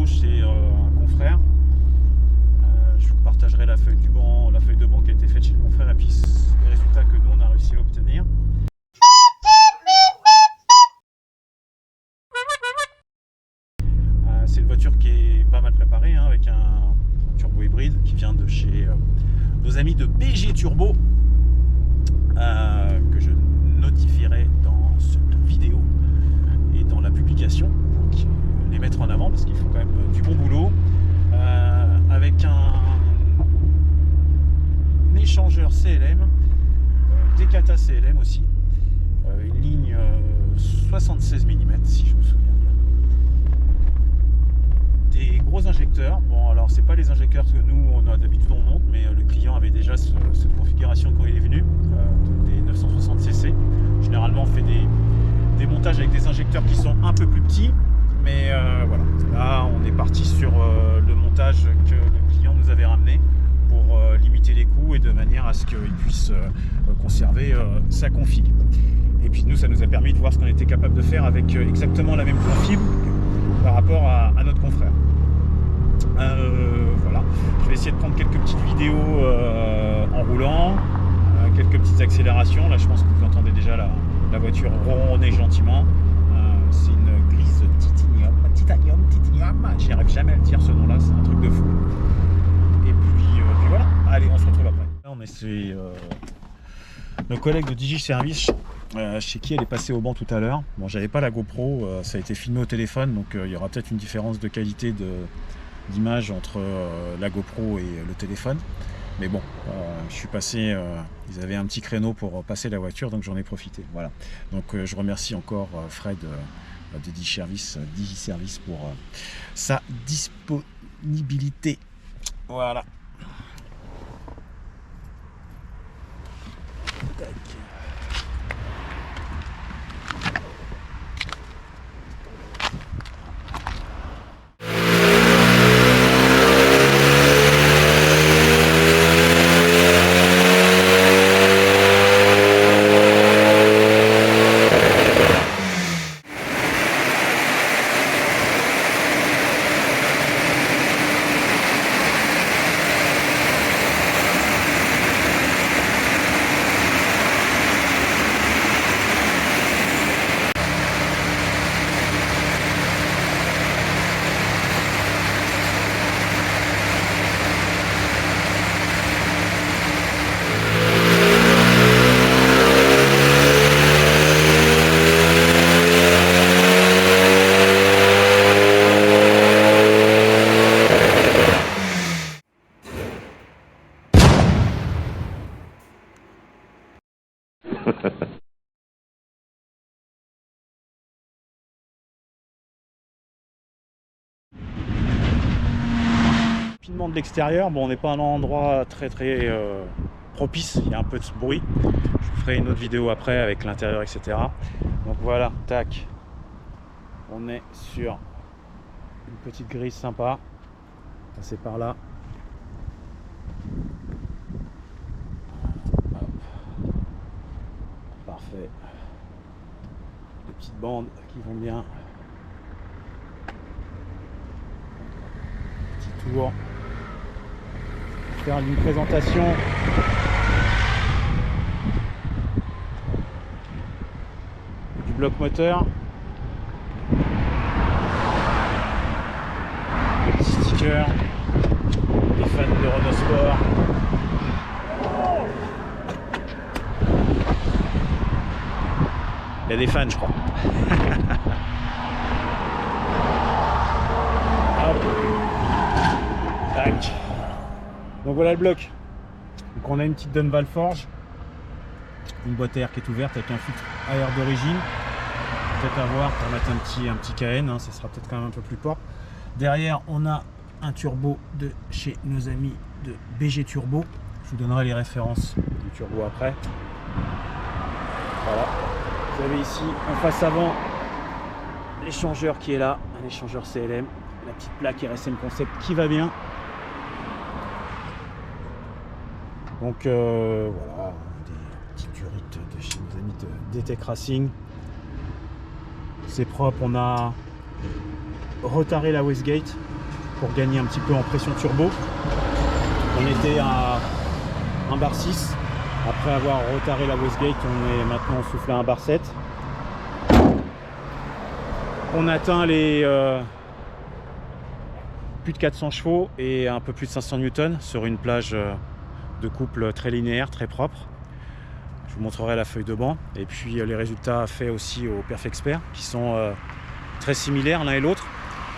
boulot chez un confrère. Je vous partagerai la feuille de banc qui a été faite chez le confrère et puis les résultats que nous on a réussi à obtenir. C'est une voiture qui est pas mal préparée, hein, avec un turbo hybride qui vient de chez nos amis de BG Turbo, que je notifierai dans cette vidéo et dans la publication, donc les mettre en avant parce qu'ils font quand même du bon boulot, avec un échangeur CLM, des cata CLM aussi, une ligne 76 mm si je me souviens bien, des gros injecteurs. Bon, alors c'est pas les injecteurs que nous on a d'habitude on monte, mais le client avait déjà cette configuration quand il est venu, des 960 cc. Généralement on fait des montages avec des injecteurs qui sont un peu plus petits, mais voilà, là on est parti sur le montage que le client nous avait ramené pour limiter les coûts et de manière à ce qu'il puisse conserver sa config. Et puis nous, ça nous a permis de voir ce qu'on était capable de faire avec exactement la même config par rapport à notre confrère. Voilà, je vais essayer de prendre quelques petites vidéos en roulant, quelques petites accélérations. Là je pense que vous entendez déjà la voiture ronronner gentiment. C'est une grise titanium, j'y arrive jamais à le dire ce nom là, c'est un truc de fou. Et puis voilà, allez, on se retrouve après. Là on est chez nos collègues de Digiservice, chez qui elle est passée au banc tout à l'heure. Bon, j'avais pas la GoPro, ça a été filmé au téléphone, donc il y aura peut-être une différence de qualité d'image entre la GoPro et le téléphone. Mais bon, je suis passé, ils avaient un petit créneau pour passer la voiture, donc j'en ai profité. Voilà. Donc je remercie encore Fred de Digiservice pour sa disponibilité. Voilà. Tac. Rapidement de l'extérieur, bon, on n'est pas un endroit très propice, il y a un peu de bruit. Je vous ferai une autre vidéo après avec l'intérieur, etc. Donc voilà, tac, on est sur une petite grille sympa, passer par là. Hop. Parfait. Des petites bandes qui vont bien. Petit tour. Faire une présentation du bloc moteur. Le petit sticker. Les fans de Renault Sport. Il y a des fans, je crois. Hop. Tac. Donc voilà le bloc. Donc on a une petite Dunval Forge, une boîte à air qui est ouverte avec un filtre à air d'origine. Peut-être à voir pour mettre un petit KN, hein, ça sera peut-être quand même un peu plus propre. Derrière on a un turbo de chez nos amis de BG Turbo. Je vous donnerai les références du turbo après. Voilà. Vous avez ici en face avant l'échangeur qui est là, un échangeur CLM, la petite plaque RSM Concept qui va bien. Donc voilà, des petites durites de chez nos amis de DTEC Racing. C'est propre, on a retaré la Westgate pour gagner un petit peu en pression turbo. On était à 1 bar 6. Après avoir retardé la wastegate, on est maintenant soufflé à 1 bar 7. On atteint les plus de 400 chevaux et un peu plus de 500 newtons sur une plage de couple très linéaire, très propre. Je vous montrerai la feuille de banc et puis les résultats faits aussi au Perf Expert qui sont très similaires l'un et l'autre.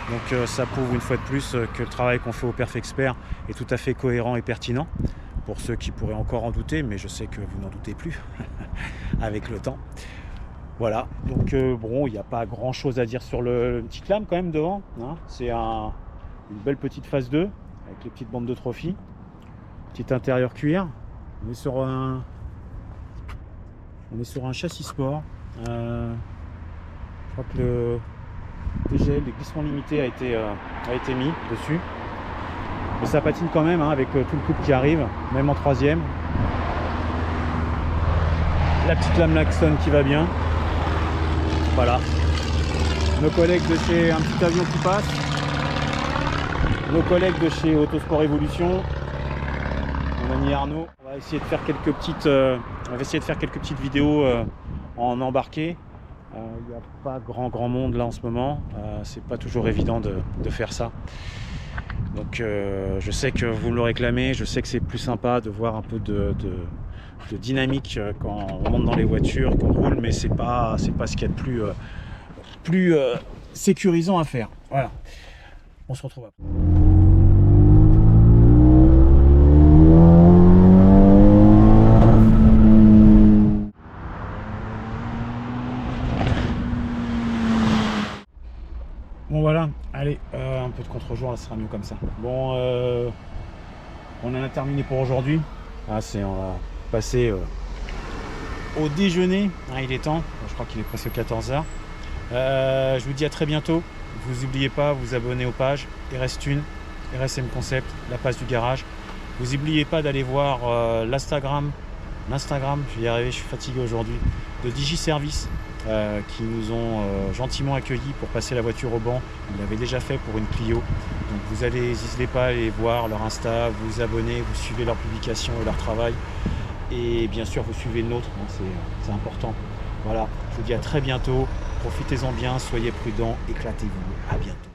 Donc ça prouve une fois de plus que le travail qu'on fait au Perf Expert est tout à fait cohérent et pertinent. Pour ceux qui pourraient encore en douter, mais je sais que vous n'en doutez plus avec le temps. Voilà, donc bon, il n'y a pas grand chose à dire sur le petit lame quand même devant. Hein. C'est une belle petite phase 2 avec les petites bandes de trophy. Petit intérieur cuir. On est sur un châssis sport. Je crois que le TGL, les glissements limités a été mis dessus. Mais ça patine quand même hein, avec tout le couple qui arrive, même en 3e. La petite lame Laxton qui va bien. Voilà. Nos collègues de chez Un Petit Avion qui passe. Nos collègues de chez Autosport Evolution. Mon ami Arnaud. On va essayer de faire quelques petites vidéos en embarqué. Il n'y a pas grand monde là en ce moment. C'est pas toujours évident de faire ça. Donc je sais que vous me le réclamez, je sais que c'est plus sympa de voir un peu de dynamique quand on monte dans les voitures, qu'on roule, mais c'est pas ce qu'il y a de plus sécurisant à faire. Voilà. On se retrouve après. Bon voilà, allez, un peu de contre-jour, là, ce sera mieux comme ça. Bon, on en a terminé pour aujourd'hui. On va passer au déjeuner. Ah, il est temps, je crois qu'il est presque 14 h. Je vous dis à très bientôt. Vous n'oubliez pas, vous abonner aux pages. Il reste une, RSM Concept, la page du garage. Vous n'oubliez pas d'aller voir l'Instagram, je vais y arriver, je suis fatigué aujourd'hui, de Digiservice. Qui nous ont gentiment accueillis pour passer la voiture au banc. Ils l'avaient déjà fait pour une Clio. Donc vous n'hésitez pas à aller voir leur Insta, vous abonner, vous suivez leurs publications et leur travail. Et bien sûr, vous suivez le nôtre, hein, c'est important. Voilà, je vous dis à très bientôt. Profitez-en bien, soyez prudents, éclatez-vous. À bientôt.